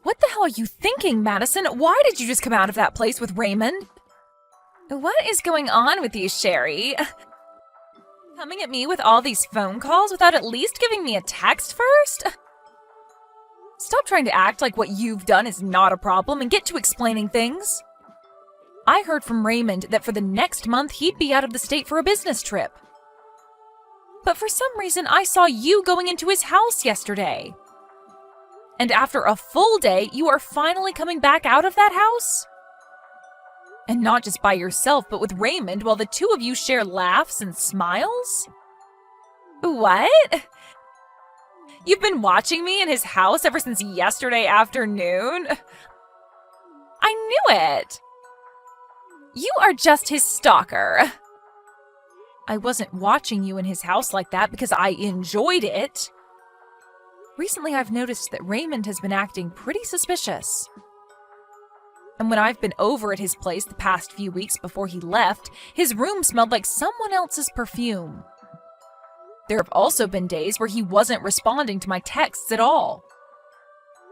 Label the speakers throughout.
Speaker 1: What the hell are you thinking, Madison? Why did you just come out of that place with Raymond? What is going on with you, Sherry? Coming at me with all these phone calls without at least giving me a text first? Stop trying to act like what you've done is not a problem and get to explaining things. I heard from Raymond that for the next month he'd be out of the state for a business trip. But for some reason I saw you going into his house yesterday. And after a full day, you are finally coming back out of that house? And not just by yourself, but with Raymond while the two of you share laughs and smiles? What? You've been watching me in his house ever since yesterday afternoon? I knew it! You are just his stalker. I wasn't watching you in his house like that because I enjoyed it. Recently, I've noticed that Raymond has been acting pretty suspicious. And when I've been over at his place the past few weeks before he left, his room smelled like someone else's perfume. There have also been days where he wasn't responding to my texts at all.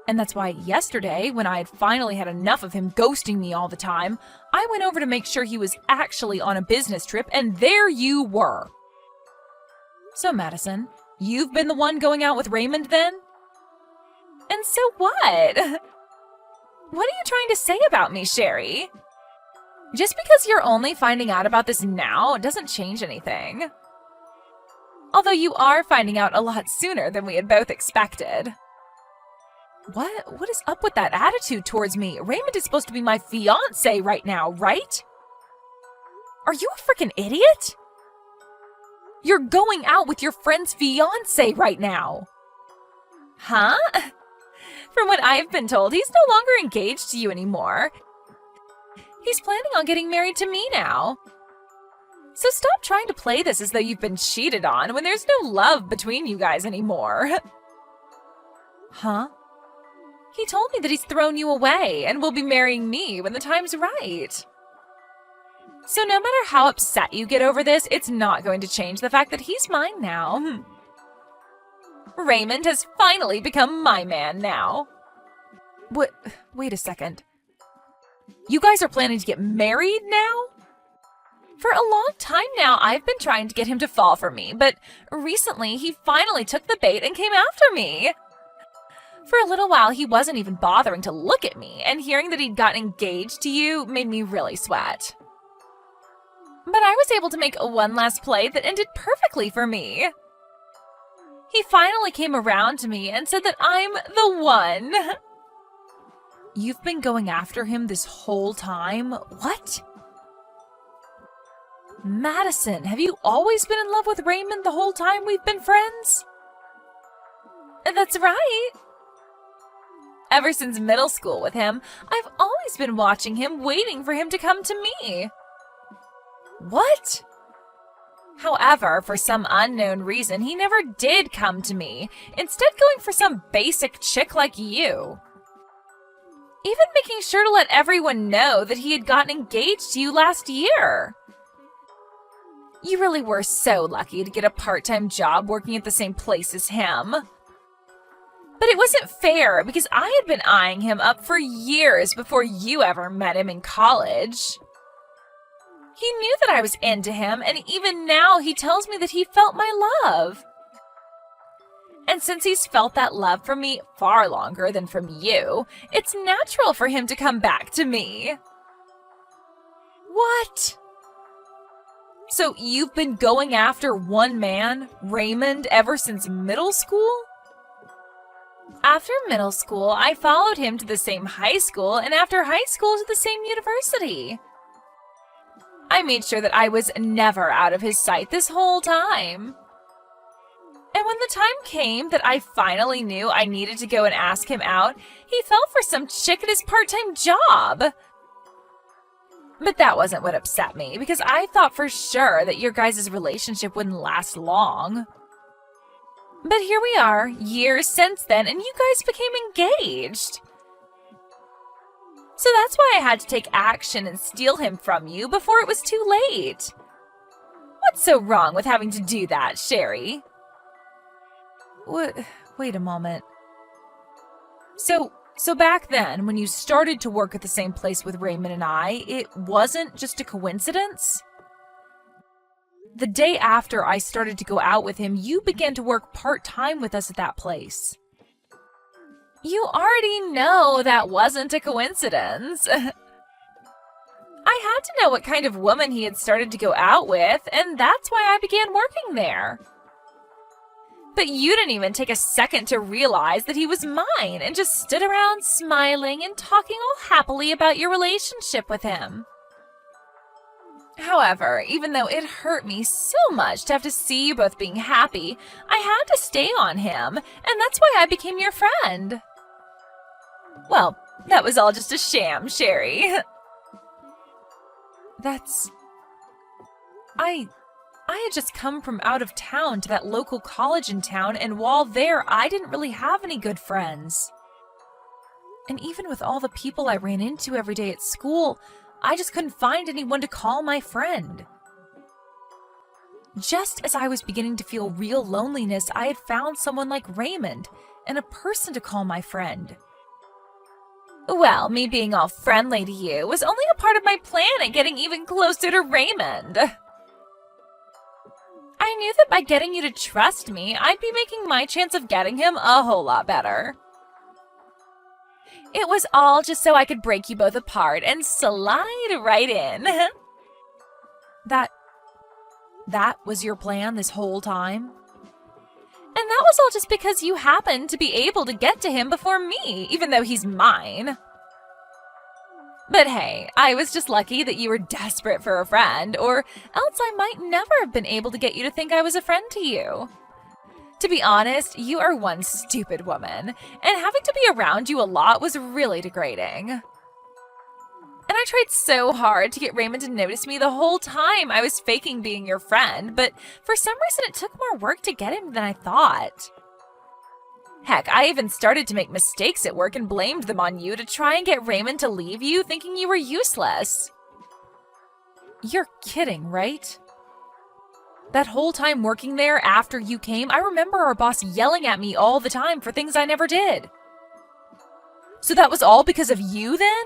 Speaker 1: And that's why yesterday, when I had finally had enough of him ghosting me all the time, I went over to make sure he was actually on a business trip, and there you were. So, Madison, you've been the one going out with Raymond then? And so what? What are you trying to say about me, Sherry? Just because you're only finding out about this now doesn't change anything. Although you are finding out a lot sooner than we had both expected. What is up with that attitude towards me? Raymond is supposed to be my fiancé right now, right? Are you a freaking idiot? You're going out with your friend's fiancé right now. Huh? From what I've been told, he's no longer engaged to you anymore. He's planning on getting married to me now. So stop trying to play this as though you've been cheated on when there's no love between you guys anymore. Huh? He told me that he's thrown you away and will be marrying me when the time's right. So no matter how upset you get over this, it's not going to change the fact that he's mine now. Raymond has finally become my man now. What? Wait a second. You guys are planning to get married now? For a long time now, I've been trying to get him to fall for me, but recently he finally took the bait and came after me. For a little while, he wasn't even bothering to look at me, and hearing that he'd gotten engaged to you made me really sweat. But I was able to make one last play that ended perfectly for me. He finally came around to me and said that I'm the one. You've been going after him this whole time? What? Madison, have you always been in love with Raymond the whole time we've been friends? That's right. Ever since middle school with him, I've always been watching him, waiting for him to come to me. What? However, for some unknown reason, he never did come to me, instead going for some basic chick like you. Even making sure to let everyone know that he had gotten engaged to you last year. You really were so lucky to get a part-time job working at the same place as him. But it wasn't fair because I had been eyeing him up for years before you ever met him in college. He knew that I was into him, and even now he tells me that he felt my love. And since he's felt that love from me far longer than from you, it's natural for him to come back to me. What? So you've been going after one man, Raymond, ever since middle school? After middle school, I followed him to the same high school, and after high school to the same university. I made sure that I was never out of his sight this whole time. And when the time came that I finally knew I needed to go and ask him out, he fell for some chick at his part-time job. But that wasn't what upset me, because I thought for sure that your guys' relationship wouldn't last long. But here we are, years since then, and you guys became engaged. So that's why I had to take action and steal him from you before it was too late. What's so wrong with having to do that, Sherry? What? Wait a moment. So So back then, when you started to work at the same place with Raymond and I, it wasn't just a coincidence? The day after I started to go out with him, you began to work part-time with us at that place. You already know that wasn't a coincidence. I had to know what kind of woman he had started to go out with, and that's why I began working there. But you didn't even take a second to realize that he was mine and just stood around smiling and talking all happily about your relationship with him. However, even though it hurt me so much to have to see you both being happy, I had to stay on him, and that's why I became your friend. Well, that was all just a sham, Sherry. I had just come from out of town to that local college in town, and while there, I didn't really have any good friends. And even with all the people I ran into every day at school, I just couldn't find anyone to call my friend. Just as I was beginning to feel real loneliness, I had found someone like Raymond and a person to call my friend. Well, me being all friendly to you was only a part of my plan at getting even closer to Raymond. I knew that by getting you to trust me, I'd be making my chance of getting him a whole lot better. It was all just so I could break you both apart and slide right in. That was your plan this whole time? And that was all just because you happened to be able to get to him before me, even though he's mine. But hey, I was just lucky that you were desperate for a friend, or else I might never have been able to get you to think I was a friend to you. To be honest, you are one stupid woman, and having to be around you a lot was really degrading. And I tried so hard to get Raymond to notice me the whole time I was faking being your friend, but for some reason it took more work to get him than I thought. Heck, I even started to make mistakes at work and blamed them on you to try and get Raymond to leave you, thinking you were useless. You're kidding, right? That whole time working there after you came, I remember our boss yelling at me all the time for things I never did. So that was all because of you then?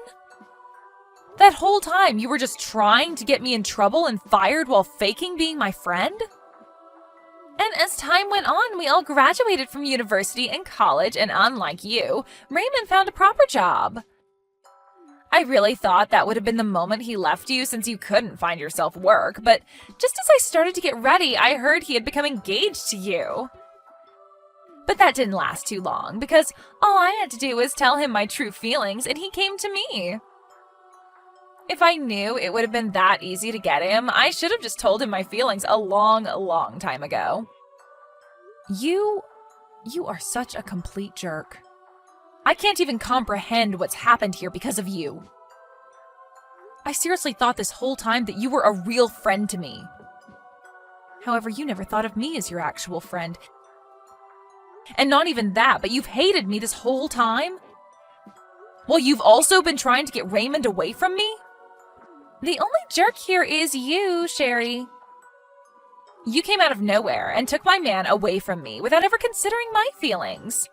Speaker 1: That whole time you were just trying to get me in trouble and fired while faking being my friend? And as time went on, we all graduated from university and college, and unlike you, Raymond found a proper job. I really thought that would have been the moment he left you since you couldn't find yourself work, but just as I started to get ready, I heard he had become engaged to you. But that didn't last too long, because all I had to do was tell him my true feelings, and he came to me. If I knew it would have been that easy to get him, I should have just told him my feelings a long time ago. You are such a complete jerk. I can't even comprehend what's happened here because of you. I seriously thought this whole time that you were a real friend to me. However, you never thought of me as your actual friend. And not even that, but you've hated me this whole time? Well, you've also been trying to get Raymond away from me? The only jerk here is you, Sherry. You came out of nowhere and took my man away from me without ever considering my feelings.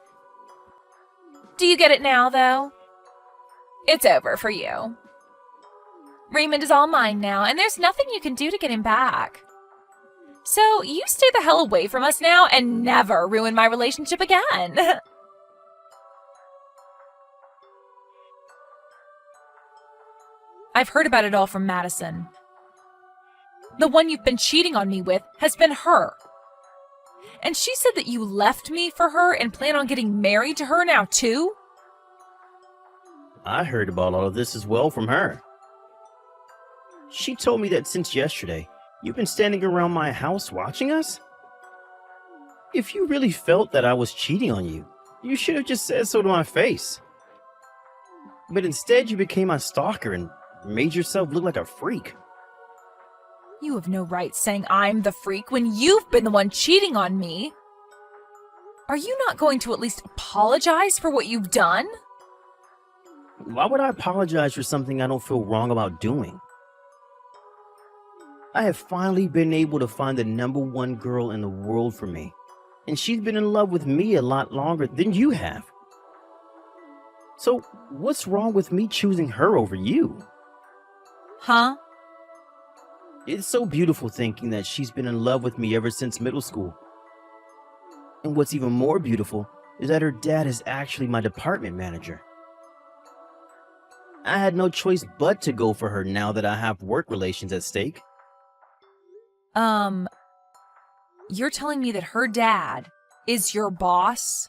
Speaker 1: Do you get it now, though? It's over for you. Raymond is all mine now, and there's nothing you can do to get him back. So you stay the hell away from us now and never ruin my relationship again. I've heard about it all from Madison. The one you've been cheating on me with has been her. And she said that you left me for her and plan on getting married to her now too?
Speaker 2: I heard about all of this as well from her. She told me that since yesterday, you've been standing around my house watching us? If you really felt that I was cheating on you, you should have just said so to my face. But instead you became my stalker and made yourself look like a freak.
Speaker 1: You have no right saying I'm the freak when you've been the one cheating on me. Are you not going to at least apologize for what you've done?
Speaker 2: Why would I apologize for something I don't feel wrong about doing? I have finally been able to find the #1 girl in the world for me, and she's been in love with me a lot longer than you have. So, what's wrong with me choosing her over you?
Speaker 1: Huh?
Speaker 2: It's so beautiful thinking that she's been in love with me ever since middle school. And what's even more beautiful is that her dad is actually my department manager. I had no choice but to go for her now that I have work relations at stake.
Speaker 1: You're telling me that her dad is your boss?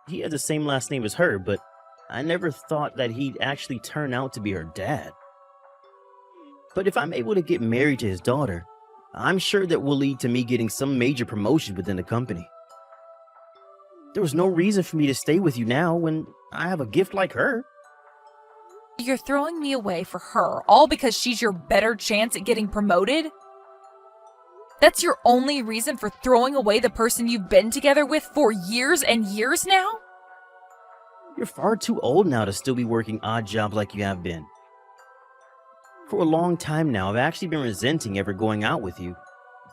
Speaker 2: He has the same last name as her, but I never thought that he'd actually turn out to be her dad. But if I'm able to get married to his daughter, I'm sure that will lead to me getting some major promotion within the company. There was no reason for me to stay with you now when I have a gift like her.
Speaker 1: You're throwing me away for her, all because she's your better chance at getting promoted? That's your only reason for throwing away the person you've been together with for years and years now?
Speaker 2: You're far too old now to still be working odd jobs like you have been. For a long time now, I've actually been resenting ever going out with you,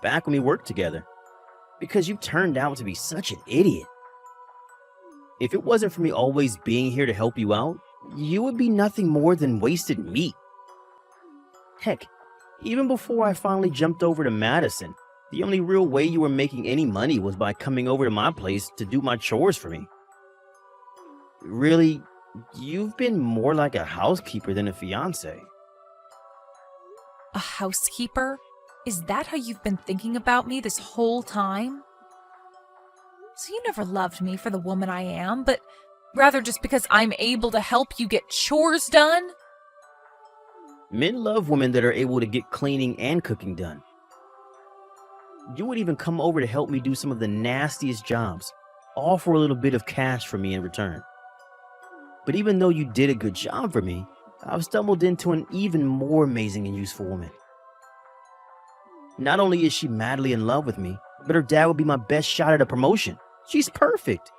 Speaker 2: back when we worked together, because you turned out to be such an idiot. If it wasn't for me always being here to help you out, you would be nothing more than wasted meat. Heck, even before I finally jumped over to Madison, the only real way you were making any money was by coming over to my place to do my chores for me. Really, you've been more like a housekeeper than a fiancé.
Speaker 1: A housekeeper? Is that how you've been thinking about me this whole time? So you never loved me for the woman I am, but rather just because I'm able to help you get chores done?
Speaker 2: Men love women that are able to get cleaning and cooking done. You would even come over to help me do some of the nastiest jobs, all for a little bit of cash from me in return. But even though you did a good job for me, I've stumbled into an even more amazing and useful woman. Not only is she madly in love with me, but her dad would be my best shot at a promotion. She's perfect.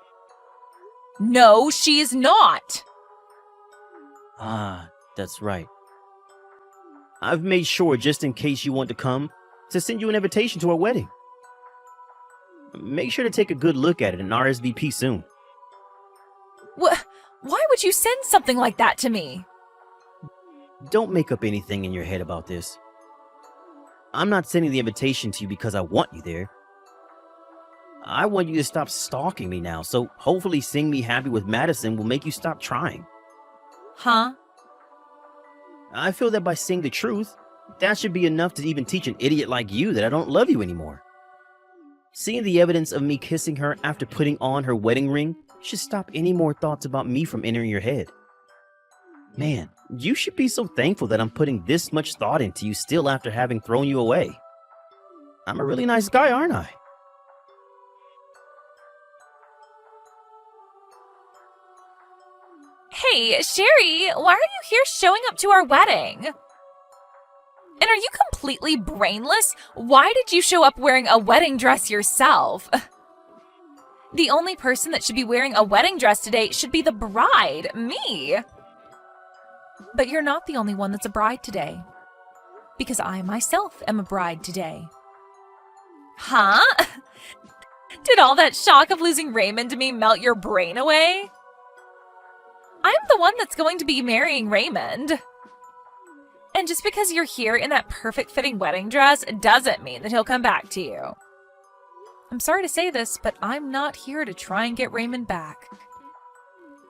Speaker 1: No, she is not.
Speaker 2: Ah, that's right. I've made sure, just in case you want to come, to send you an invitation to our wedding. Make sure to take a good look at it and RSVP soon.
Speaker 1: Why would you send something like that to me?
Speaker 2: Don't make up anything in your head about this. I'm not sending the invitation to you because I want you there. I want you to stop stalking me now, so hopefully seeing me happy with Madison will make you stop trying.
Speaker 1: Huh?
Speaker 2: I feel that by saying the truth, that should be enough to even teach an idiot like you that I don't love you anymore. Seeing the evidence of me kissing her after putting on her wedding ring should stop any more thoughts about me from entering your head. Man, you should be so thankful that I'm putting this much thought into you still after having thrown you away. I'm a really nice guy, aren't I?
Speaker 1: Hey, Sherry, why are you here showing up to our wedding? And are you completely brainless? Why did you show up wearing a wedding dress yourself? The only person that should be wearing a wedding dress today should be the bride, me. But you're not the only one that's a bride today. Because I myself am a bride today. Huh? Did all that shock of losing Raymond to me melt your brain away? I'm the one that's going to be marrying Raymond. And just because you're here in that perfect fitting wedding dress doesn't mean that he'll come back to you. I'm sorry to say this, but I'm not here to try and get Raymond back.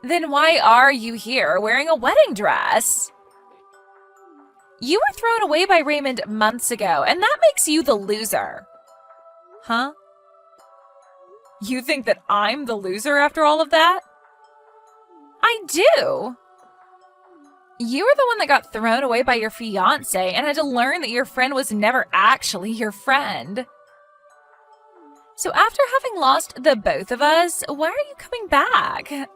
Speaker 1: Then why are you here wearing a wedding dress? You were thrown away by Raymond months ago, and that makes you the loser. Huh? You think that I'm the loser after all of that? I do. You were the one that got thrown away by your fiancé and had to learn that your friend was never actually your friend. So after having lost the both of us, why are you coming back? You're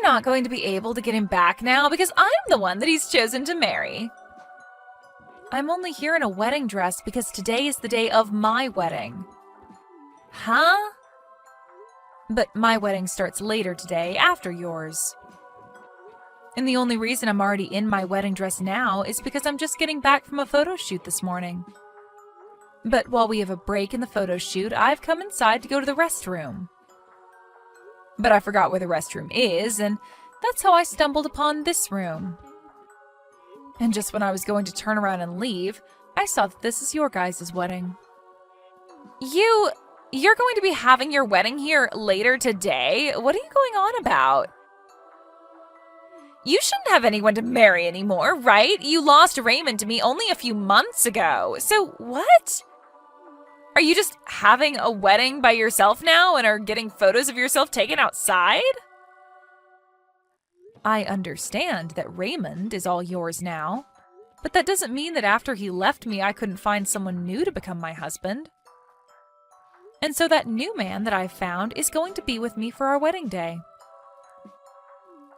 Speaker 1: not going to be able to get him back now because I'm the one that he's chosen to marry. I'm only here in a wedding dress because today is the day of my wedding. Huh? But my wedding starts later today, after yours. And the only reason I'm already in my wedding dress now is because I'm just getting back from a photo shoot this morning. But while we have a break in the photo shoot, I've come inside to go to the restroom. But I forgot where the restroom is, and that's how I stumbled upon this room. And just when I was going to turn around and leave, I saw that this is your guys' wedding. You're going to be having your wedding here later today? What are you going on about? You shouldn't have anyone to marry anymore, right? You lost Raymond to me only a few months ago. So what? Are you just having a wedding by yourself now and are getting photos of yourself taken outside? I understand that Raymond is all yours now, but that doesn't mean that after he left me, I couldn't find someone new to become my husband. And so that new man that I've found is going to be with me for our wedding day.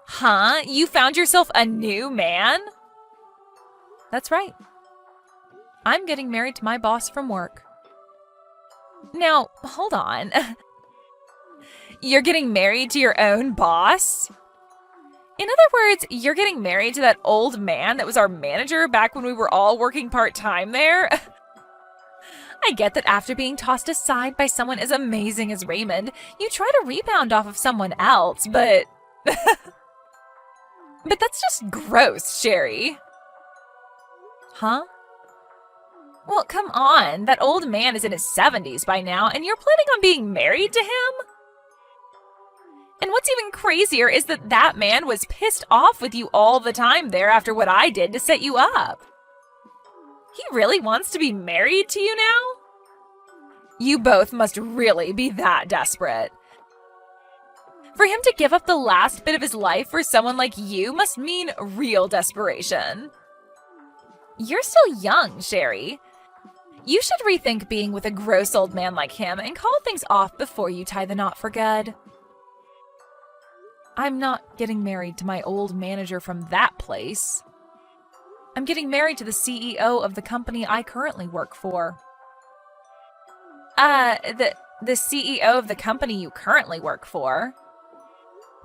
Speaker 1: Huh? You found yourself a new man? That's right. I'm getting married to my boss from work. Now, hold on. You're getting married to your own boss? In other words, you're getting married to that old man that was our manager back when we were all working part-time there? I get that after being tossed aside by someone as amazing as Raymond, you try to rebound off of someone else, but... But that's just gross, Sherry. Huh? Well, come on. That old man is in his 70s by now, and you're planning on being married to him? And what's even crazier is that that man was pissed off with you all the time there after what I did to set you up. He really wants to be married to you now? You both must really be that desperate. For him to give up the last bit of his life for someone like you must mean real desperation. You're still young, Sherry. You should rethink being with a gross old man like him and call things off before you tie the knot for good. I'm not getting married to my old manager from that place. I'm getting married to the CEO of the company I currently work for. The CEO of the company you currently work for?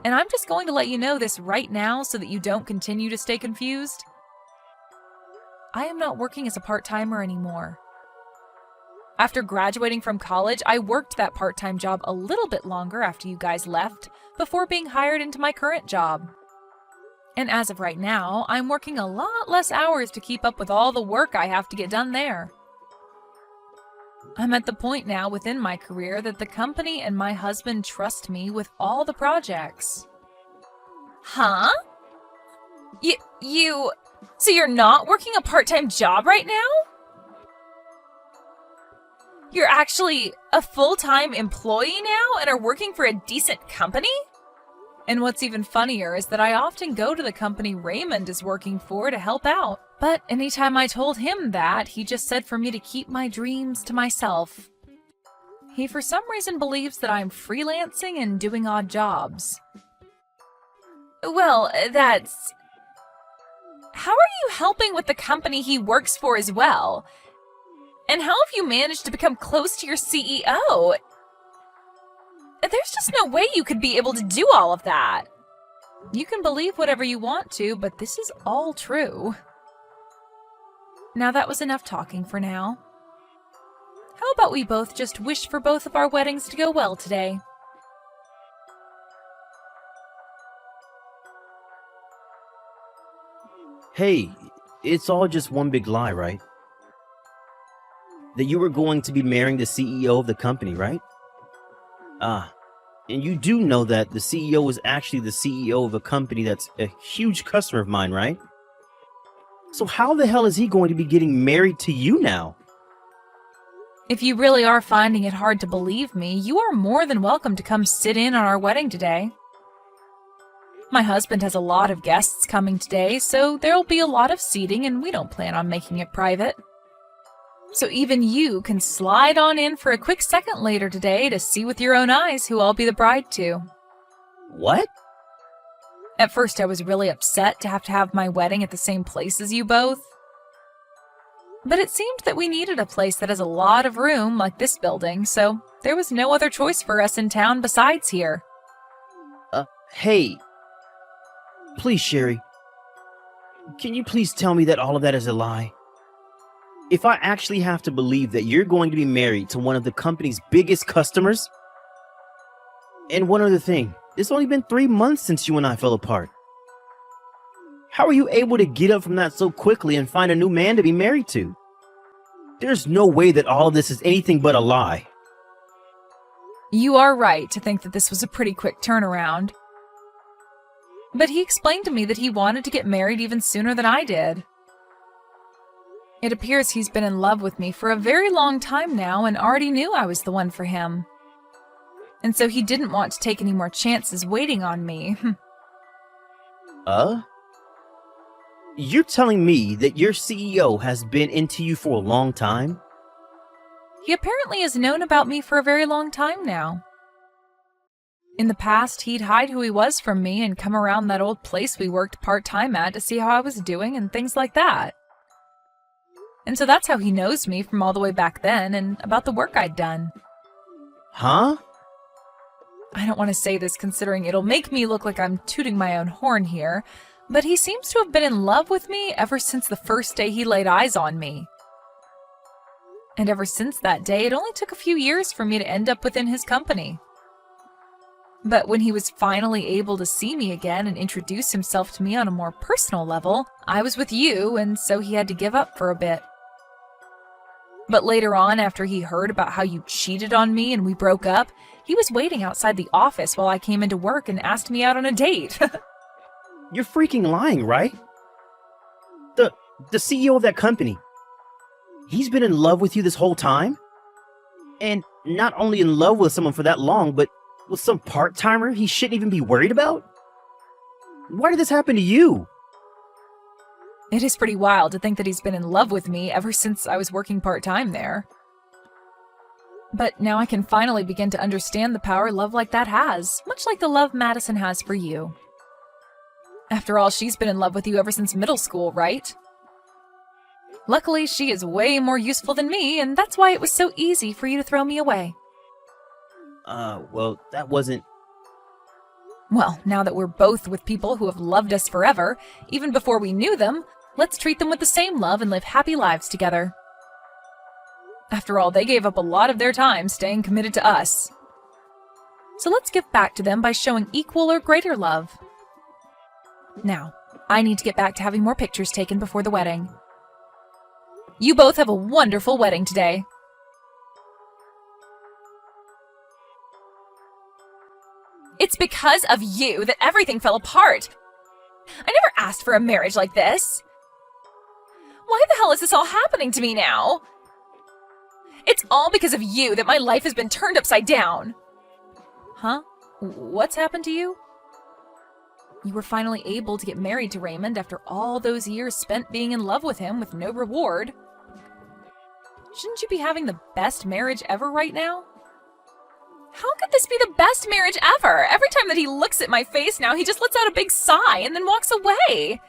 Speaker 1: And I'm just going to let you know this right now so that you don't continue to stay confused. I am not working as a part-timer anymore. After graduating from college, I worked that part-time job a little bit longer after you guys left before being hired into my current job. And as of right now, I'm working a lot less hours to keep up with all the work I have to get done there. I'm at the point now within my career that the company and my husband trust me with all the projects. Huh? So you're not working a part-time job right now? You're actually a full-time employee now and are working for a decent company? And what's even funnier is that I often go to the company Raymond is working for to help out. But anytime I told him that, he just said for me to keep my dreams to myself. He for some reason believes that I'm freelancing and doing odd jobs. Well, that's... How are you helping with the company he works for as well? And how have you managed to become close to your CEO? There's just no way you could be able to do all of that. You can believe whatever you want to, but this is all true. Now that was enough talking for now. How about we both just wish for both of our weddings to go well today?
Speaker 2: Hey, it's all just one big lie, right? That you were going to be marrying the CEO of the company, right? And you do know that the CEO is actually the CEO of a company that's a huge customer of mine, right? So how the hell is he going to be getting married to you now?
Speaker 1: If you really are finding it hard to believe me, you are more than welcome to come sit in on our wedding today. My husband has a lot of guests coming today, so there'll be a lot of seating and we don't plan on making it private. So even you can slide on in for a quick second later today to see with your own eyes who I'll be the bride to.
Speaker 2: What?
Speaker 1: At first I was really upset to have my wedding at the same place as you both. But it seemed that we needed a place that has a lot of room like this building, so there was no other choice for us in town besides here.
Speaker 2: Hey. Please, Sherry. Can you please tell me that all of that is a lie? If I actually have to believe that you're going to be married to one of the company's biggest customers? And one other thing, It's only been 3 months since you and I fell apart. How are you able to get up from that so quickly and find a new man to be married to? There's no way that all of this is anything but a lie.
Speaker 1: You are right to think that this was a pretty quick turnaround. But he explained to me that he wanted to get married even sooner than I did. It appears he's been in love with me for a very long time now and already knew I was the one for him. And so he didn't want to take any more chances waiting on me.
Speaker 2: You're telling me that your CEO has been into you for a long time?
Speaker 1: He apparently has known about me for a very long time now. In the past, he'd hide who he was from me and come around that old place we worked part-time at to see how I was doing and things like that. And so that's how he knows me from all the way back then and about the work I'd done.
Speaker 2: Huh?
Speaker 1: I don't want to say this considering it'll make me look like I'm tooting my own horn here, but he seems to have been in love with me ever since the first day he laid eyes on me. And ever since that day, it only took a few years for me to end up within his company. But when he was finally able to see me again and introduce himself to me on a more personal level, I was with you, and so he had to give up for a bit. But later on, after he heard about how you cheated on me and we broke up, he was waiting outside the office while I came into work and asked me out on a date.
Speaker 2: You're freaking lying, right? The CEO of that company, he's been in love with you this whole time? And not only in love with someone for that long, but with some part-timer he shouldn't even be worried about? Why did this happen to you?
Speaker 1: It is pretty wild to think that he's been in love with me ever since I was working part-time there. But now I can finally begin to understand the power love like that has, much like the love Madison has for you. After all, she's been in love with you ever since middle school, right? Luckily, she is way more useful than me, and that's why it was so easy for you to throw me away.
Speaker 2: Well, that wasn't...
Speaker 1: Well, now that we're both with people who have loved us forever, even before we knew them, let's treat them with the same love and live happy lives together. After all, they gave up a lot of their time staying committed to us. So let's give back to them by showing equal or greater love. Now, I need to get back to having more pictures taken before the wedding. You both have a wonderful wedding today. It's because of you that everything fell apart. I never asked for a marriage like this. Why the hell is this all happening to me now? It's all because of you that my life has been turned upside down. Huh? What's happened to you? You were finally able to get married to Raymond after all those years spent being in love with him with no reward. Shouldn't you be having the best marriage ever right now? How could this be the best marriage ever? Every time that he looks at my face now, he just lets out a big sigh and then walks away.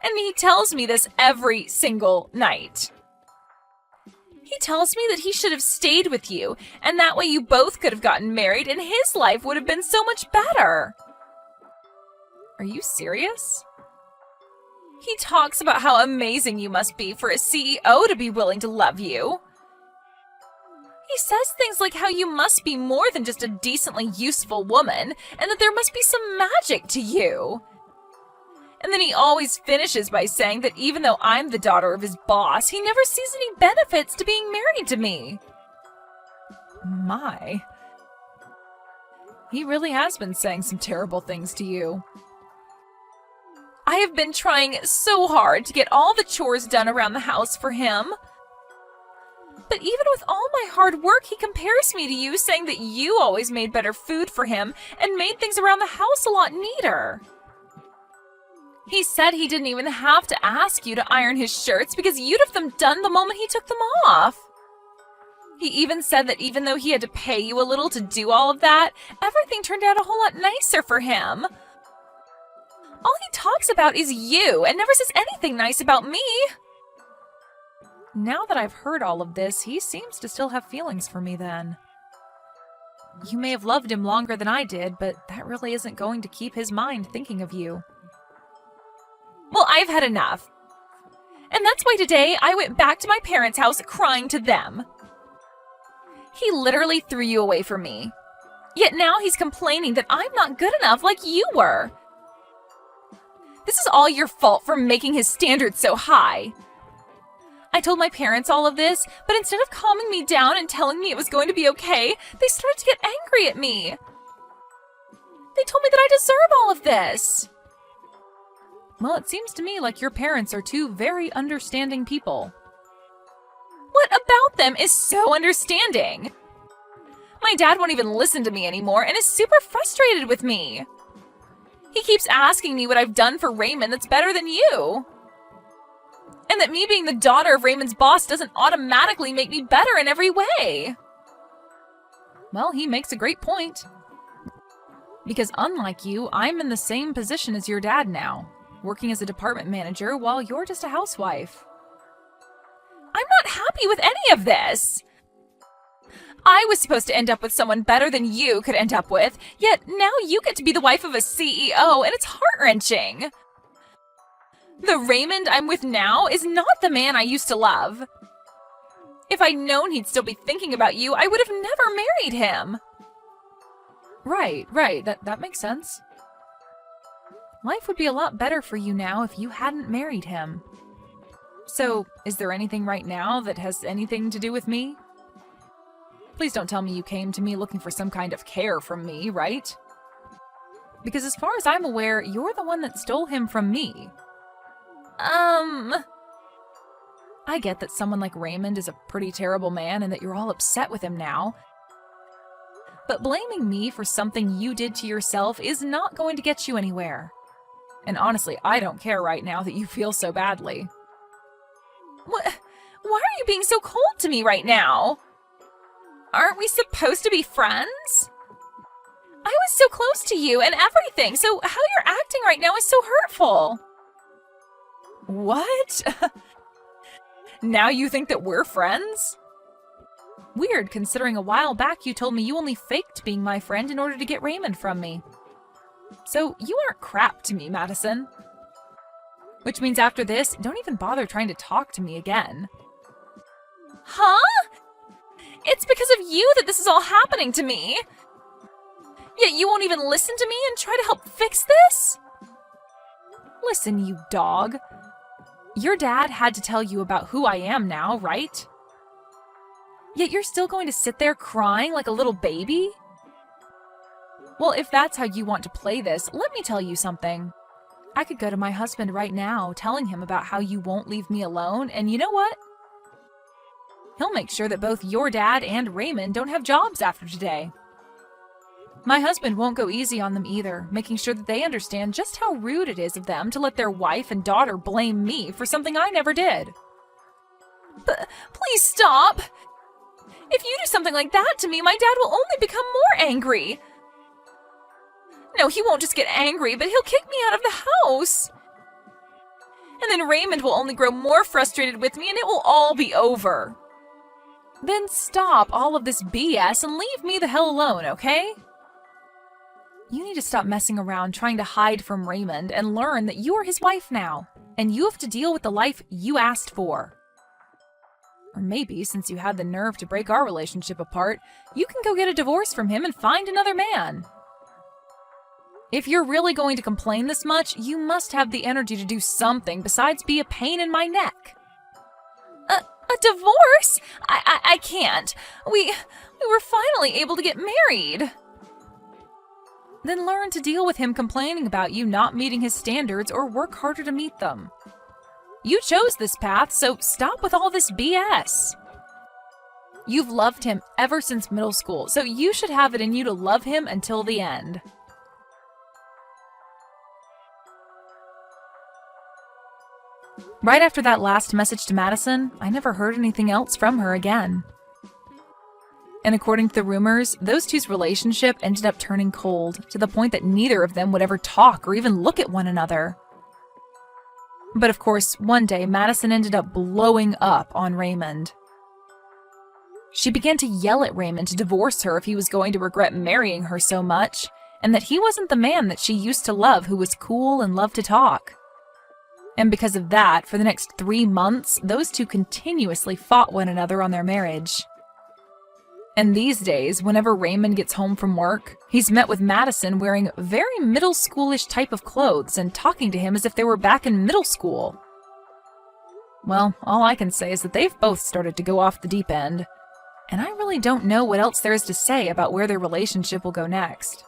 Speaker 1: And he tells me this every single night. He tells me that he should have stayed with you, and that way you both could have gotten married and his life would have been so much better. Are you serious? He talks about how amazing you must be for a CEO to be willing to love you. He says things like how you must be more than just a decently useful woman, and that there must be some magic to you. And then he always finishes by saying that even though I'm the daughter of his boss, he never sees any benefits to being married to me. My. He really has been saying some terrible things to you. I have been trying so hard to get all the chores done around the house for him. But even with all my hard work, he compares me to you, saying that you always made better food for him and made things around the house a lot neater. He said he didn't even have to ask you to iron his shirts because you'd have them done the moment he took them off. He even said that even though he had to pay you a little to do all of that, everything turned out a whole lot nicer for him. All he talks about is you and never says anything nice about me. Now that I've heard all of this, he seems to still have feelings for me then. You may have loved him longer than I did, but that really isn't going to keep his mind thinking of you. Well, I've had enough. And that's why today I went back to my parents' house crying to them. He literally threw you away from me. Yet now he's complaining that I'm not good enough like you were. This is all your fault for making his standards so high. I told my parents all of this, but instead of calming me down and telling me it was going to be okay, they started to get angry at me. They told me that I deserve all of this. Well, it seems to me like your parents are two very understanding people. What about them is so understanding? My dad won't even listen to me anymore and is super frustrated with me. He keeps asking me what I've done for Raymond that's better than you. And that me being the daughter of Raymond's boss doesn't automatically make me better in every way. Well, he makes a great point. Because unlike you, I'm in the same position as your dad now, working as a department manager while you're just a housewife. I'm not happy with any of this. I was supposed to end up with someone better than you could end up with, yet now you get to be the wife of a CEO, and it's heart-wrenching. The Raymond I'm with now is not the man I used to love. If I'd known he'd still be thinking about you, I would have never married him. Right, that makes sense. Life would be a lot better for you now if you hadn't married him. So, is there anything right now that has anything to do with me? Please don't tell me you came to me looking for some kind of care from me, right? Because as far as I'm aware, you're the one that stole him from me. I get that someone like Raymond is a pretty terrible man and that you're all upset with him now. But blaming me for something you did to yourself is not going to get you anywhere. And honestly, I don't care right now that you feel so badly. What? Why are you being so cold to me right now? Aren't we supposed to be friends? I was so close to you and everything, so how you're acting right now is so hurtful. What? Now you think that we're friends? Weird, considering a while back you told me you only faked being my friend in order to get Raymond from me. So you aren't crap to me, Madison. Which means after this, don't even bother trying to talk to me again. Huh? It's because of you that this is all happening to me. Yet you won't even listen to me and try to help fix this? Listen, you dog. Your dad had to tell you about who I am now, right? Yet you're still going to sit there crying like a little baby? Well, if that's how you want to play this, let me tell you something. I could go to my husband right now, telling him about how you won't leave me alone, and you know what? He'll make sure that both your dad and Raymond don't have jobs after today. My husband won't go easy on them either, making sure that they understand just how rude it is of them to let their wife and daughter blame me for something I never did. But please stop! If you do something like that to me, my dad will only become more angry. No, he won't just get angry, but he'll kick me out of the house. And then Raymond will only grow more frustrated with me and it will all be over. Then stop all of this BS and leave me the hell alone, okay? You need to stop messing around trying to hide from Raymond and learn that you are his wife now, and you have to deal with the life you asked for. Or maybe, since you had the nerve to break our relationship apart, you can go get a divorce from him and find another man. If you're really going to complain this much, you must have the energy to do something besides be a pain in my neck. A divorce? I can't. We were finally able to get married. Then learn to deal with him complaining about you not meeting his standards or work harder to meet them. You chose this path, so stop with all this BS. You've loved him ever since middle school, so you should have it in you to love him until the end. Right after that last message to Madison, I never heard anything else from her again. And according to the rumors, those two's relationship ended up turning cold, to the point that neither of them would ever talk or even look at one another. But of course, one day Madison ended up blowing up on Raymond. She began to yell at Raymond to divorce her if he was going to regret marrying her so much, and that he wasn't the man that she used to love who was cool and loved to talk. And because of that, for the next 3 months, those two continuously fought one another on their marriage. And these days, whenever Raymond gets home from work, he's met with Madison wearing very middle schoolish type of clothes and talking to him as if they were back in middle school. Well, all I can say is that they've both started to go off the deep end, and I really don't know what else there is to say about where their relationship will go next.